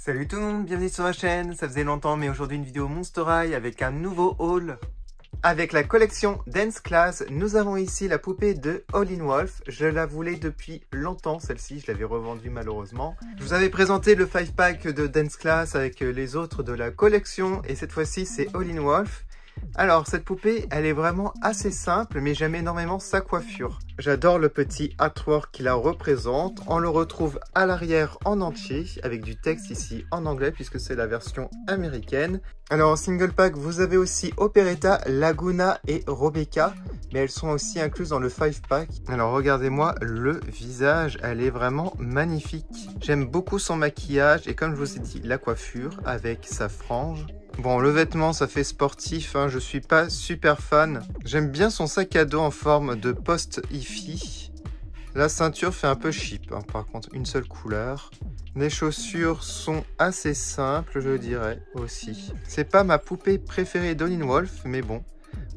Salut tout le monde, bienvenue sur ma chaîne. Ça faisait longtemps, mais aujourd'hui une vidéo Monster High avec un nouveau haul. Avec la collection Dance Class, nous avons ici la poupée de Howlin' Wolf. Je la voulais depuis longtemps, celle-ci, je l'avais revendue malheureusement. Je vous avais présenté le 5-pack de Dance Class avec les autres de la collection, et cette fois-ci c'est Howlin' Wolf. Alors cette poupée, elle est vraiment assez simple, mais j'aime énormément sa coiffure. J'adore le petit artwork qui la représente. On le retrouve à l'arrière en entier, avec du texte ici en anglais, puisque c'est la version américaine. Alors en single pack, vous avez aussi Operetta, Laguna et Rebecca, mais elles sont aussi incluses dans le 5-pack. Alors regardez-moi le visage, elle est vraiment magnifique. J'aime beaucoup son maquillage et comme je vous ai dit, la coiffure avec sa frange. Bon, le vêtement, ça fait sportif, hein, je suis pas super fan. J'aime bien son sac à dos en forme de post-hi-fi. La ceinture fait un peu cheap, hein, par contre, une seule couleur. Les chaussures sont assez simples, je dirais, aussi. C'est pas ma poupée préférée d'Howlin' Wolf, mais bon,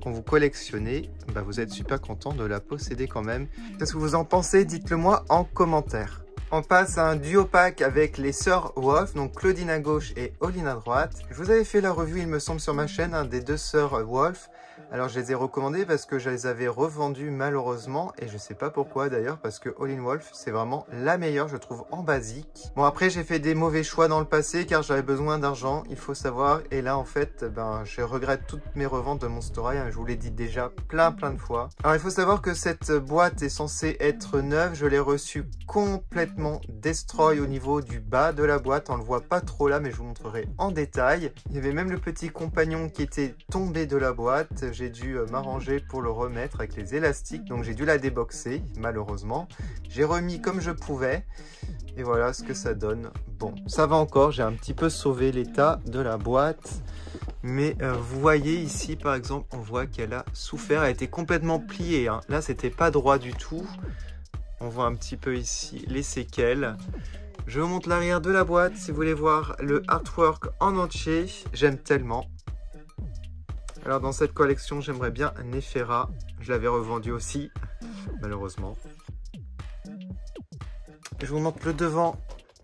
quand vous collectionnez, bah, vous êtes super content de la posséder quand même. Qu'est-ce que vous en pensez? Dites-le moi en commentaire. On passe à un duo pack avec les sœurs Wolf, donc Claudine à gauche et Howlin' à droite. Je vous avais fait la revue, il me semble, sur ma chaîne, des deux sœurs Wolf. Alors je les ai recommandées parce que je les avais revendues malheureusement, et je sais pas pourquoi d'ailleurs, parce que Howlin' Wolf c'est vraiment la meilleure, je trouve, en basique. Bon, après j'ai fait des mauvais choix dans le passé car j'avais besoin d'argent, il faut savoir, et là en fait je regrette toutes mes reventes de Monster High, hein, je vous l'ai dit déjà plein de fois. Alors il faut savoir que cette boîte est censée être neuve, je l'ai reçue complètement destroy au niveau du bas de la boîte, on le voit pas trop là mais je vous montrerai en détail. Il y avait même le petit compagnon qui était tombé de la boîte. J'ai dû m'arranger pour le remettre avec les élastiques, donc j'ai dû la déboxer malheureusement. J'ai remis comme je pouvais et voilà ce que ça donne. Bon, ça va encore, j'ai un petit peu sauvé l'état de la boîte, mais vous voyez ici par exemple, on voit qu'elle a souffert, elle a été complètement pliée, hein. Là c'était pas droit du tout, on voit un petit peu ici les séquelles. Je vous montre l'arrière de la boîte si vous voulez voir le artwork en entier, j'aime tellement. Alors dans cette collection, j'aimerais bien Nefera. Je l'avais revendu aussi, malheureusement. Je vous montre le devant.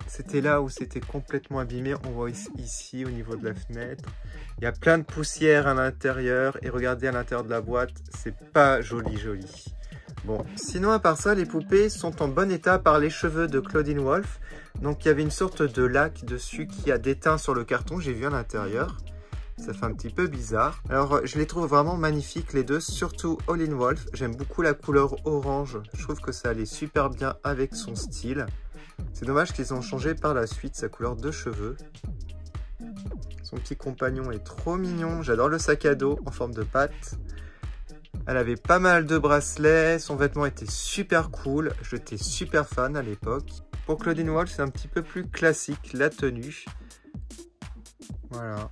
C'était là où c'était complètement abîmé. On voit ici au niveau de la fenêtre. Il y a plein de poussière à l'intérieur. Et regardez à l'intérieur de la boîte, c'est pas joli. Bon, sinon à part ça, les poupées sont en bon état par les cheveux de Claudine Wolf. Donc il y avait une sorte de lac dessus qui a déteint sur le carton. J'ai vu à l'intérieur. Ça fait un petit peu bizarre. Alors, je les trouve vraiment magnifiques les deux, surtout Howlin' Wolf. J'aime beaucoup la couleur orange. Je trouve que ça allait super bien avec son style. C'est dommage qu'ils ont changé par la suite sa couleur de cheveux. Son petit compagnon est trop mignon. J'adore le sac à dos en forme de patte. Elle avait pas mal de bracelets. Son vêtement était super cool. J'étais super fan à l'époque. Pour Claudine Wolf, c'est un petit peu plus classique, la tenue. Voilà.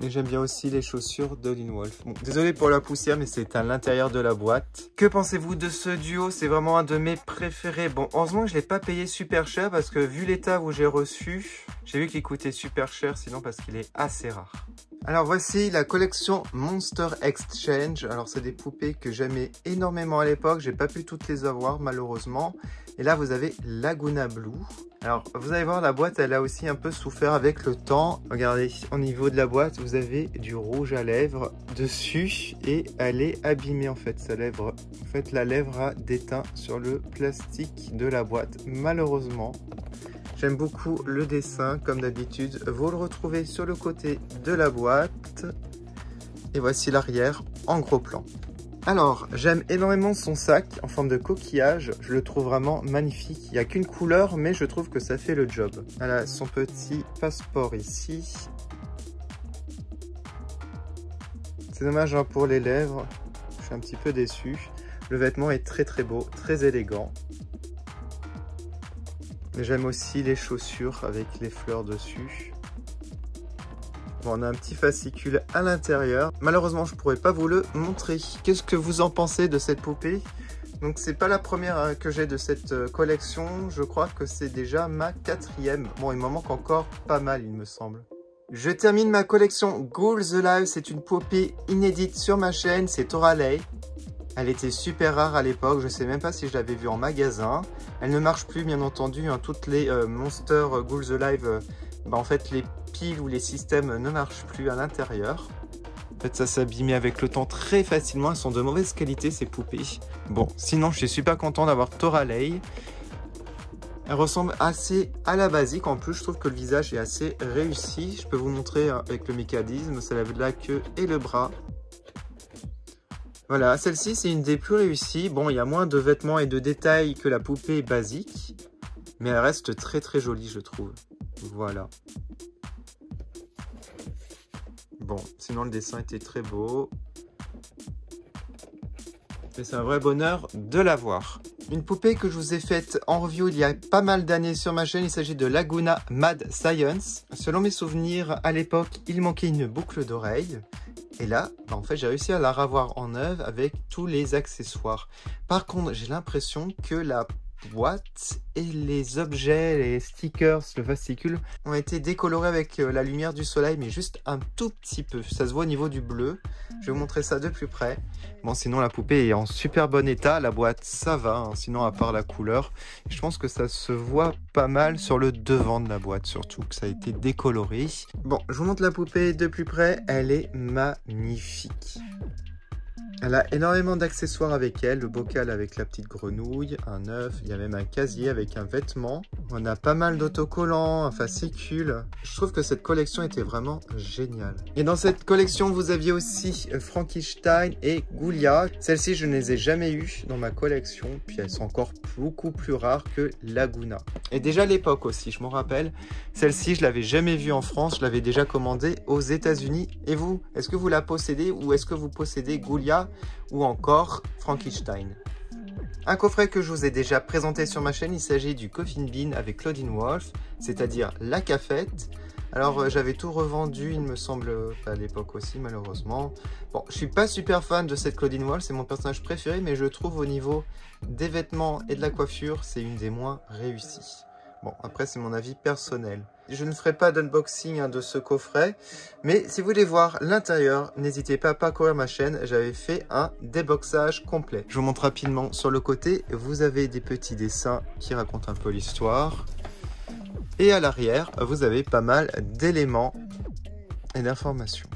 Et j'aime bien aussi les chaussures d'Howlin' Wolf. Bon, désolé pour la poussière, mais c'est à l'intérieur de la boîte. Que pensez-vous de ce duo? C'est vraiment un de mes préférés. Bon, heureusement que je ne l'ai pas payé super cher parce que vu l'état où j'ai reçu, j'ai vu qu'il coûtait super cher, sinon parce qu'il est assez rare. Alors voici la collection Monster Exchange. Alors c'est des poupées que j'aimais énormément à l'époque. J'ai pas pu toutes les avoir malheureusement. Et là vous avez Laguna Blue. Alors vous allez voir, la boîte elle a aussi un peu souffert avec le temps. Regardez, au niveau de la boîte vous avez du rouge à lèvres dessus et elle est abîmée en fait, sa lèvre. En fait la lèvre a déteint sur le plastique de la boîte malheureusement. J'aime beaucoup le dessin, comme d'habitude. Vous le retrouvez sur le côté de la boîte. Et voici l'arrière en gros plan. Alors, j'aime énormément son sac en forme de coquillage. Je le trouve vraiment magnifique. Il n'y a qu'une couleur, mais je trouve que ça fait le job. Elle a son petit passeport ici. C'est dommage hein, pour les lèvres. Je suis un petit peu déçu. Le vêtement est très beau, très élégant. J'aime aussi les chaussures avec les fleurs dessus. Bon, on a un petit fascicule à l'intérieur. Malheureusement, je ne pourrais pas vous le montrer. Qu'est-ce que vous en pensez de cette poupée? Donc, c'est pas la première que j'ai de cette collection. Je crois que c'est déjà ma 4e. Bon, il m'en manque encore pas mal, il me semble. Je termine ma collection Ghouls Alive. C'est une poupée inédite sur ma chaîne. C'est Toralei. Elle était super rare à l'époque, je sais même pas si je l'avais vue en magasin. Elle ne marche plus bien entendu, hein. Toutes les Monster Ghouls Alive bah, en fait les piles ou les systèmes ne marchent plus à l'intérieur. En fait, ça s'abîmait avec le temps très facilement. Elles sont de mauvaise qualité, ces poupées. Bon, sinon, je suis super content d'avoir Toralei. Elle ressemble assez à la basique. En plus, je trouve que le visage est assez réussi. Je peux vous montrer avec le mécanisme. Ça lève la queue et le bras. Voilà, celle-ci, c'est une des plus réussies. Bon, il y a moins de vêtements et de détails que la poupée basique. Mais elle reste très très jolie, je trouve. Voilà. Bon, sinon le dessin était très beau. Mais c'est un vrai bonheur de la voir. Une poupée que je vous ai faite en review il y a pas mal d'années sur ma chaîne. Il s'agit de Laguna Mad Science. Selon mes souvenirs, à l'époque, il manquait une boucle d'oreille. Et là, en fait, j'ai réussi à la revoir en œuvre avec tous les accessoires. Par contre, j'ai l'impression que la boîte et les objets, les stickers, le fascicule ont été décolorés avec la lumière du soleil, mais juste un tout petit peu. Ça se voit au niveau du bleu. Je vais vous montrer ça de plus près. Bon, sinon la poupée est en super bon état. La boîte, ça va, hein, sinon à part la couleur. Je pense que ça se voit pas mal sur le devant de la boîte, surtout que ça a été décoloré. Bon, je vous montre la poupée de plus près. Elle est magnifique. Elle a énormément d'accessoires avec elle, le bocal avec la petite grenouille, un œuf, il y a même un casier avec un vêtement. On a pas mal d'autocollants, un fascicule. Je trouve que cette collection était vraiment géniale. Et dans cette collection, vous aviez aussi Frankenstein et Ghoulia. Celles-ci, je ne les ai jamais eues dans ma collection, puis elles sont encore beaucoup plus rares que Laguna. Et déjà à l'époque aussi, je m'en rappelle, celle-ci, je l'avais jamais vue en France, je l'avais déjà commandée aux États-Unis. Et vous, est-ce que vous la possédez ou est-ce que vous possédez Ghoulia ou encore Frankenstein? Un coffret que je vous ai déjà présenté sur ma chaîne, il s'agit du Coffin Bean avec Claudine Wolfe, c'est-à-dire la cafette. Alors j'avais tout revendu, il me semble, à l'époque aussi malheureusement. Bon, je suis pas super fan de cette Claudine Wolfe, c'est mon personnage préféré, mais je trouve au niveau des vêtements et de la coiffure, c'est une des moins réussies. Bon, après c'est mon avis personnel. Je ne ferai pas d'unboxing de ce coffret, mais si vous voulez voir l'intérieur, n'hésitez pas à parcourir ma chaîne, j'avais fait un déboxage complet. Je vous montre rapidement sur le côté, vous avez des petits dessins qui racontent un peu l'histoire. Et à l'arrière, vous avez pas mal d'éléments et d'informations.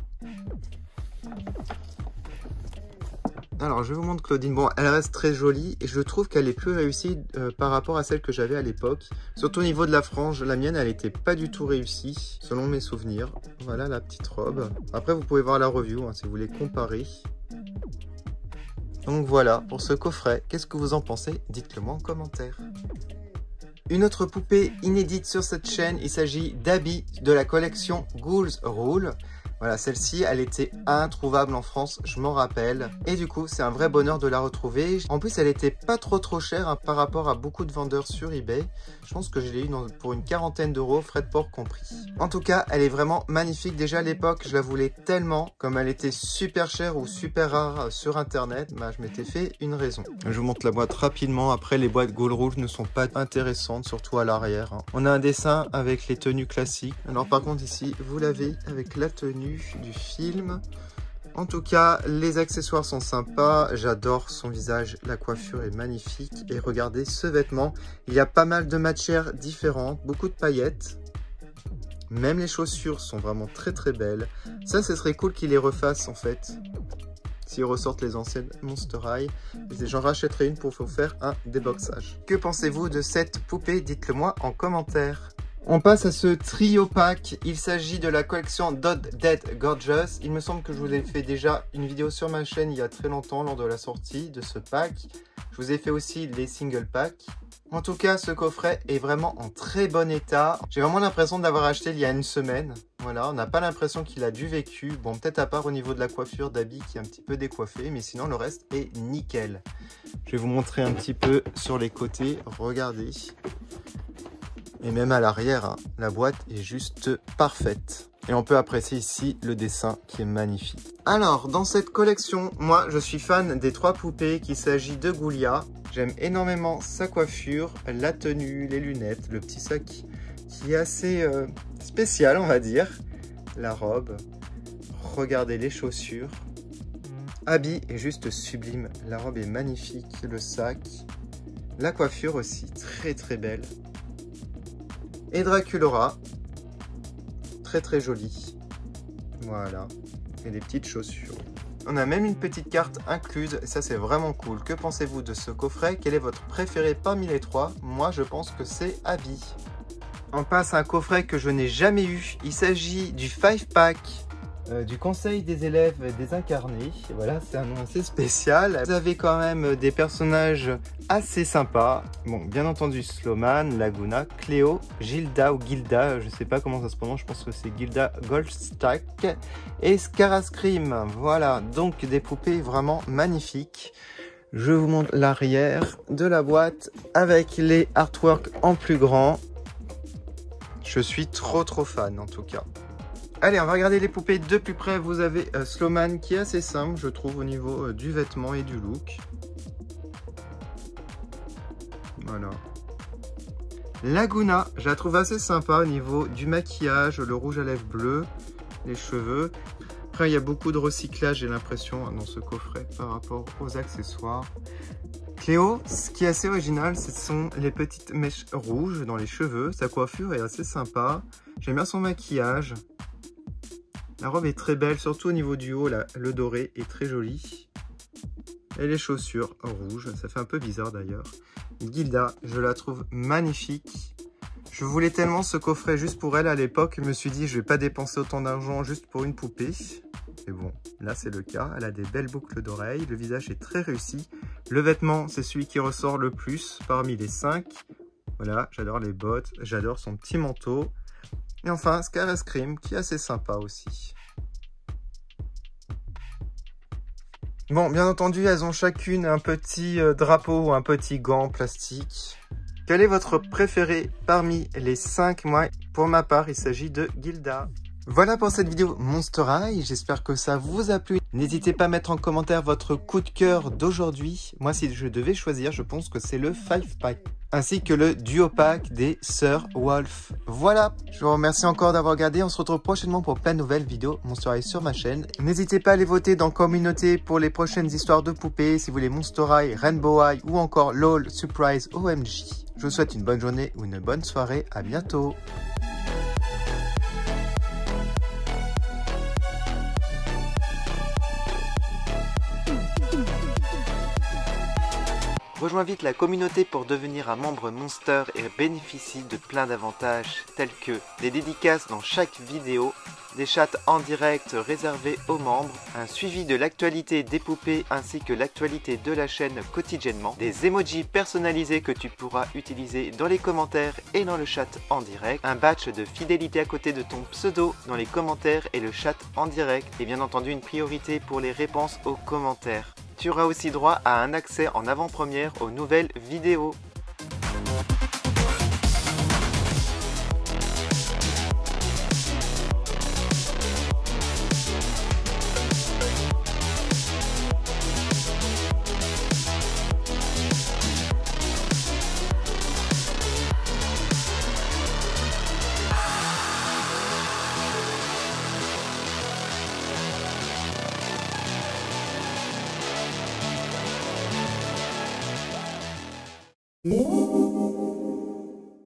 Alors, je vous montre Claudine. Bon, elle reste très jolie et je trouve qu'elle est plus réussie par rapport à celle que j'avais à l'époque. Surtout au niveau de la frange, la mienne, elle n'était pas du tout réussie, selon mes souvenirs. Voilà la petite robe. Après, vous pouvez voir la review hein, si vous voulez comparer. Donc voilà, pour ce coffret, qu'est-ce que vous en pensez? Dites-le moi en commentaire. Une autre poupée inédite sur cette chaîne, il s'agit d'Abby de la collection Ghouls Rule. Voilà, celle-ci, elle était introuvable en France, je m'en rappelle. Et du coup, c'est un vrai bonheur de la retrouver. En plus, elle était pas trop chère hein, par rapport à beaucoup de vendeurs sur eBay. Je pense que je l'ai eu pour une quarantaine d'euros, frais de port compris. En tout cas, elle est vraiment magnifique. Déjà à l'époque, je la voulais tellement. Comme elle était super chère ou super rare sur Internet, bah, je m'étais fait une raison. Je vous montre la boîte rapidement. Après, les boîtes Ghouls Rule ne sont pas intéressantes, surtout à l'arrière. Hein. On a un dessin avec les tenues classiques. Alors par contre, ici, vous l'avez avec la tenue du film. En tout cas, les accessoires sont sympas. J'adore son visage, la coiffure est magnifique. Et regardez ce vêtement, il y a pas mal de matières différentes, beaucoup de paillettes. Même les chaussures sont vraiment très belles. Ça, ce serait cool qu'ils les refassent en fait. S'ils ressortent les anciennes Monster High, j'en rachèterai une pour vous faire un déboxage. Que pensez-vous de cette poupée? Dites-le moi en commentaire. On passe à ce trio pack, il s'agit de la collection Dot Dead Gorgeous. Il me semble que je vous ai fait déjà une vidéo sur ma chaîne il y a très longtemps lors de la sortie de ce pack. Je vous ai fait aussi les single packs. En tout cas, ce coffret est vraiment en très bon état. J'ai vraiment l'impression de l'avoir acheté il y a une semaine. Voilà, on n'a pas l'impression qu'il a du vécu. Bon, peut-être à part au niveau de la coiffure d'Abby qui est un petit peu décoiffée, mais sinon le reste est nickel. Je vais vous montrer un petit peu sur les côtés. Regardez. Et même à l'arrière, hein, la boîte est juste parfaite. Et on peut apprécier ici le dessin qui est magnifique. Alors, dans cette collection, moi, je suis fan des trois poupées qu'il s'agit de Ghoulia. J'aime énormément sa coiffure, la tenue, les lunettes, le petit sac qui est assez spécial, on va dire. La robe. Regardez les chaussures. Abby est juste sublime. La robe est magnifique, le sac. La coiffure aussi, très belle. Et Draculaura. très très jolies. Voilà, et des petites chaussures. On a même une petite carte incluse, et ça c'est vraiment cool. Que pensez-vous de ce coffret? Quel est votre préféré parmi les trois? Moi je pense que c'est Abby. On passe à un coffret que je n'ai jamais eu. Il s'agit du 5-pack du Conseil des élèves désincarnés. Voilà, c'est un nom assez spécial. Vous avez quand même des personnages assez sympas. Bon, bien entendu, Sloman, Laguna, Cléo, Gilda ou Gilda, je sais pas comment ça se prononce, je pense que c'est Gilda Goldstack, et Scarascream. Voilà, donc des poupées vraiment magnifiques. Je vous montre l'arrière de la boîte avec les artworks en plus grand. Je suis trop fan en tout cas. Allez, on va regarder les poupées de plus près. Vous avez Sloman qui est assez simple, je trouve, au niveau du vêtement et du look. Voilà. Laguna, je la trouve assez sympa au niveau du maquillage, le rouge à lèvres bleu, les cheveux. Après, il y a beaucoup de recyclage, j'ai l'impression, dans ce coffret par rapport aux accessoires. Cléo, ce qui est assez original, ce sont les petites mèches rouges dans les cheveux. Sa coiffure est assez sympa. J'aime bien son maquillage. La robe est très belle, surtout au niveau du haut, là, le doré est très joli. Et les chaussures rouges, ça fait un peu bizarre d'ailleurs. Gilda, je la trouve magnifique. Je voulais tellement ce coffret juste pour elle à l'époque. Je me suis dit, je vais pas dépenser autant d'argent juste pour une poupée. Mais bon, là c'est le cas. Elle a des belles boucles d'oreilles. Le visage est très réussi. Le vêtement, c'est celui qui ressort le plus parmi les 5. Voilà, j'adore les bottes. J'adore son petit manteau. Et enfin, Scarascream, qui est assez sympa aussi. Bon, bien entendu, elles ont chacune un petit drapeau ou un petit gant en plastique. Quel est votre préféré parmi les 5? Moi, pour ma part, il s'agit de Gilda. Voilà pour cette vidéo Monster High, j'espère que ça vous a plu. N'hésitez pas à mettre en commentaire votre coup de cœur d'aujourd'hui. Moi, si je devais choisir, je pense que c'est le 5-pack, ainsi que le duo pack des Sœurs Wolf. Voilà, je vous remercie encore d'avoir regardé. On se retrouve prochainement pour plein de nouvelles vidéos Monster High sur ma chaîne. N'hésitez pas à aller voter dans Communauté pour les prochaines histoires de poupées, si vous voulez Monster High, Rainbow High ou encore LOL, Surprise, OMG. Je vous souhaite une bonne journée ou une bonne soirée. À bientôt. Rejoins vite la communauté pour devenir un membre Monster et bénéficie de plein d'avantages tels que des dédicaces dans chaque vidéo, des chats en direct réservés aux membres, un suivi de l'actualité des poupées ainsi que l'actualité de la chaîne quotidiennement, des emojis personnalisés que tu pourras utiliser dans les commentaires et dans le chat en direct, un badge de fidélité à côté de ton pseudo dans les commentaires et le chat en direct, et bien entendu une priorité pour les réponses aux commentaires. Tu auras aussi droit à un accès en avant-première aux nouvelles vidéos. Yeah.